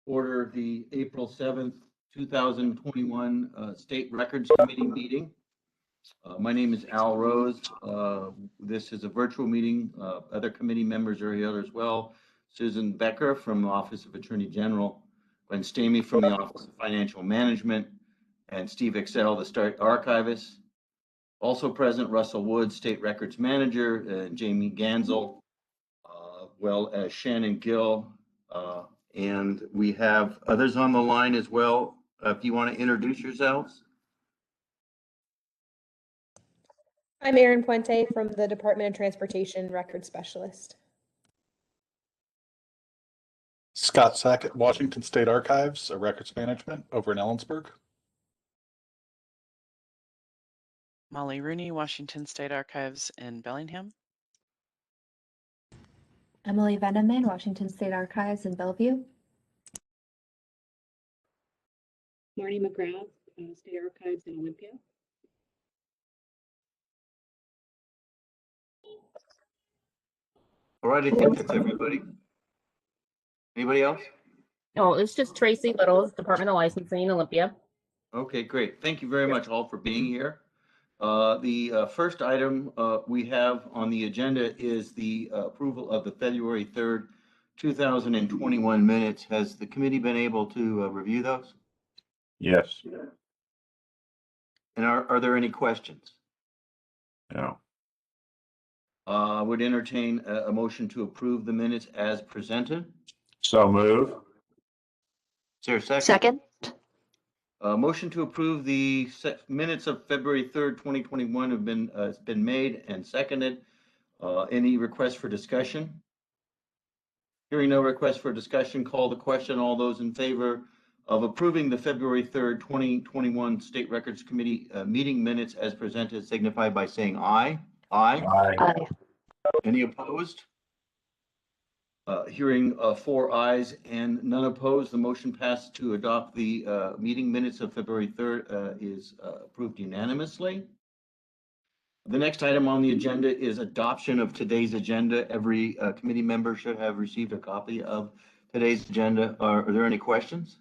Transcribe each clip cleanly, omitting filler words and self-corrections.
Order the April 7th, 2021 State Records Committee meeting. My name is Al Rose. This is a virtual meeting. Other committee members are here as well. Susan Becker from the Office of Attorney General, Gwen Stamey from the Office of Financial Management, and Steve Excel, the State Archivist. Also present, Russell Wood, State Records Manager, and Jamie Gansel, well as Shannon Gill. And we have others on the line as well. If you want to introduce yourselves. I'm Erin Puente from the Department of Transportation Record Specialist. Scott Sackett, Washington State Archives, a records management over in Ellensburg. Molly Rooney, Washington State Archives in Bellingham. Emily Veneman, Washington State Archives in Bellevue. Marnie McGrath, State Archives in Olympia. All right, I think that's everybody. Anybody else? Oh, it's just Tracy Littles, Department of Licensing, Olympia. Okay, great. Thank you very much all for being here. The first item we have on the agenda is the approval of the February 3rd, 2021 minutes. Has the committee been able to review those? Yes. And are there any questions? No. Would entertain a motion to approve the minutes as presented. So move. Is there a second? Second. Motion to approve the minutes of February 3rd, 2021 have been made and seconded. Any requests for discussion? Hearing no request for discussion, call the question. All those in favor of approving the February 3rd, 2021 State Records Committee meeting minutes as presented signify by saying aye. Aye. Aye. Any opposed? Hearing 4 ayes and none opposed, the motion passed to adopt the meeting minutes of February 3rd is approved unanimously. The next item on the agenda is adoption of today's agenda. Every committee member should have received a copy of today's agenda. Are there any questions?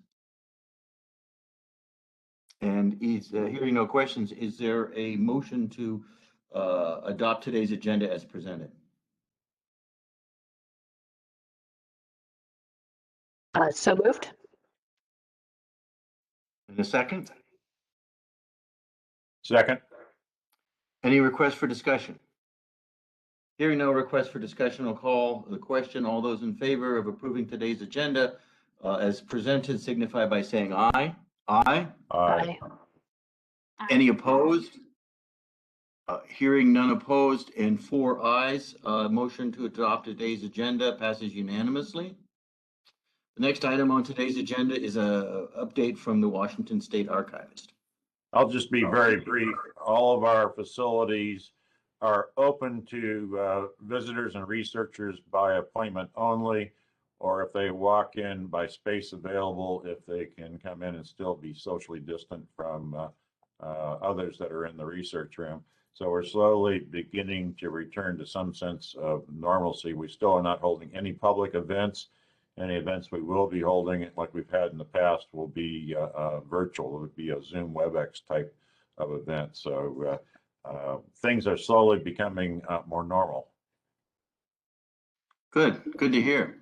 And hearing no questions, is there a motion to adopt today's agenda as presented? So moved. In a second? Second. Any requests for discussion? Hearing no request for discussion, I'll call the question. All those in favor of approving today's agenda as presented signify by saying aye. Aye. Aye. Any opposed? Hearing none opposed and 4 ayes, motion to adopt today's agenda passes unanimously. The next item on today's agenda is an update from the Washington State Archivist. I'll just be very brief. All of our facilities are open to visitors and researchers by appointment only, or if they walk in by space available, if they can come in and still be socially distant from others that are in the research room. So we're slowly beginning to return to some sense of normalcy. We still are not holding any public events. Any events we will be holding, like we've had in the past, will be virtual. It would be a Zoom WebEx type of event. So things are slowly becoming more normal. Good to hear.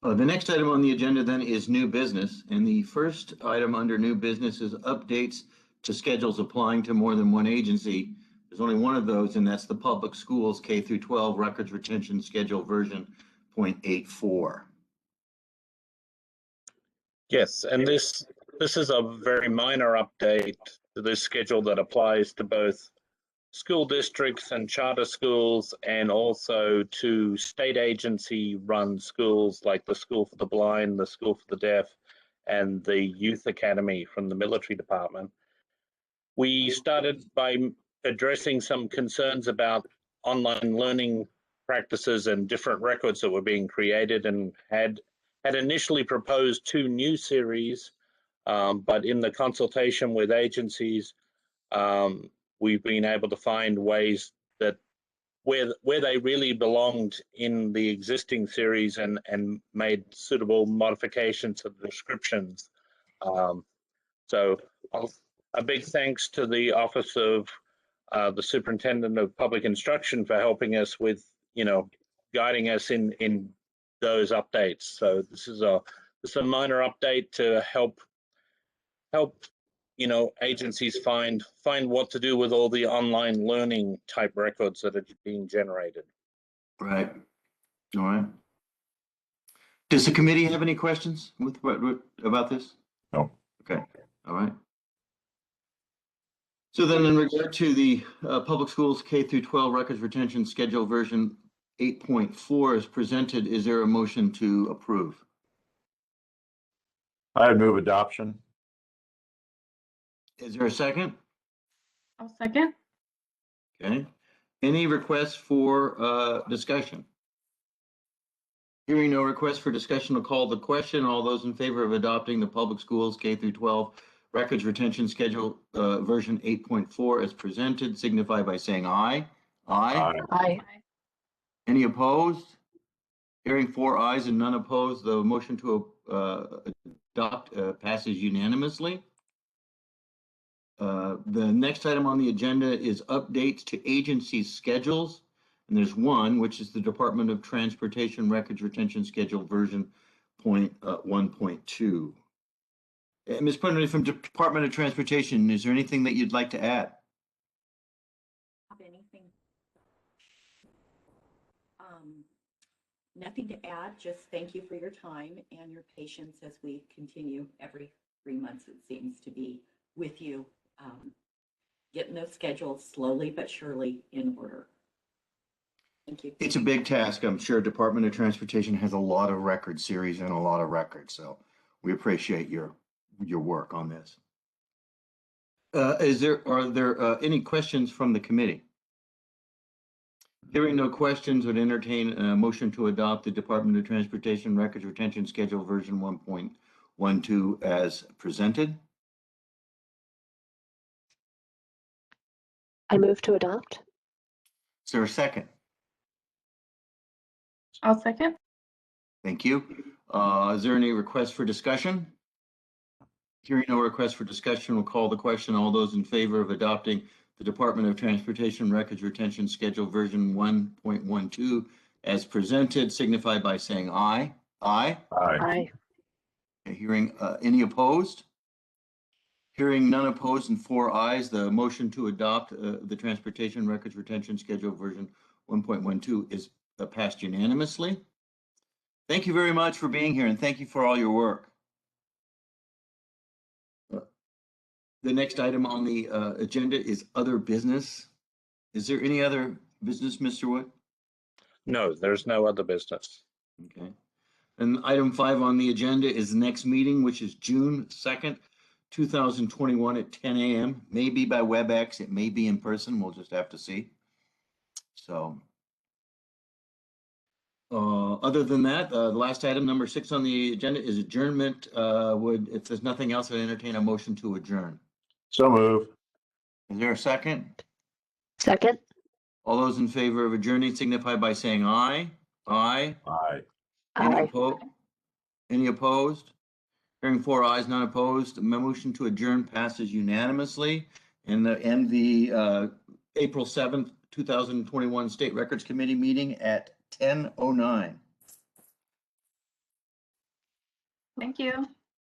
The next item on the agenda then is new business. And the first item under new business is updates to schedules applying to more than one agency. There's only one of those, and that's the Public Schools K through 12 Records Retention Schedule version 0.84. Yes, and this is a very minor update to this schedule that applies to both school districts and charter schools, and also to state agency run schools like the School for the Blind, the School for the Deaf, and the Youth Academy from the military department. We started by addressing some concerns about online learning practices and different records that were being created, and had initially proposed 2 new series, but in the consultation with agencies, we've been able to find ways that where they really belonged in the existing series and made suitable modifications to the descriptions. So a big thanks to the Office of the Superintendent of Public Instruction for helping us with, guiding us in those updates. So this is a minor update to help agencies find what to do with all the online learning type records that are being generated. Right. All right. Does the committee have any questions about this? No. Okay. All right. So then in regard to the public schools K through 12 records retention schedule version 8.4 is presented, is there a motion to approve? I'd move adoption. Is there a second? I'll second. Okay. Any requests for discussion? Hearing no request for discussion, I'll call the question. All those in favor of adopting the public schools K through 12 records retention schedule version 8.4 as presented signify by saying aye. Aye. Aye. Any opposed? Hearing 4 ayes and none opposed, the motion to adopt passes unanimously. The next item on the agenda is updates to agency schedules. And there's one, which is the Department of Transportation Records Retention Schedule version 1.2. Ms. Putney from Department of Transportation, is there anything that you'd like to add? Anything? Nothing to add, just thank you for your time and your patience as we continue every 3 months, it seems to be with you, getting those schedules slowly but surely in order. Thank you. It's a big task. I'm sure Department of Transportation has a lot of record series and a lot of records, so we appreciate your work on this. Are there any questions from the committee? Hearing no questions, would entertain a motion to adopt the Department of Transportation Records Retention Schedule version 1.12 as presented. I move to adopt. Is there a second? I'll second. Thank you. Is there any request for discussion? Hearing no request for discussion, we'll call the question. All those in favor of adopting the Department of Transportation Records Retention Schedule version 1.12 as presented signify by saying aye. Aye. Aye. Aye. Okay, hearing any opposed? Hearing none opposed and 4 ayes, the motion to adopt the Transportation Records Retention Schedule version 1.12 is passed unanimously. Thank you very much for being here and thank you for all your work. The next item on the agenda is other business. Is there any other business, Mr. Wood? No, there's no other business. Okay. And item 5 on the agenda is the next meeting, which is June 2nd, 2021 at 10 a.m. Maybe by WebEx, it may be in person. We'll just have to see. So, other than that, the last item, number 6 on the agenda is adjournment. If there's nothing else, I'd entertain a motion to adjourn. So move. Is there a second? Second. All those in favor of adjourning signify by saying aye. Aye. Aye. Aye. Any opposed? Hearing 4 ayes, none opposed. The motion to adjourn passes unanimously. And the April 7th, 2021 State Records Committee meeting at 10:09. Thank you.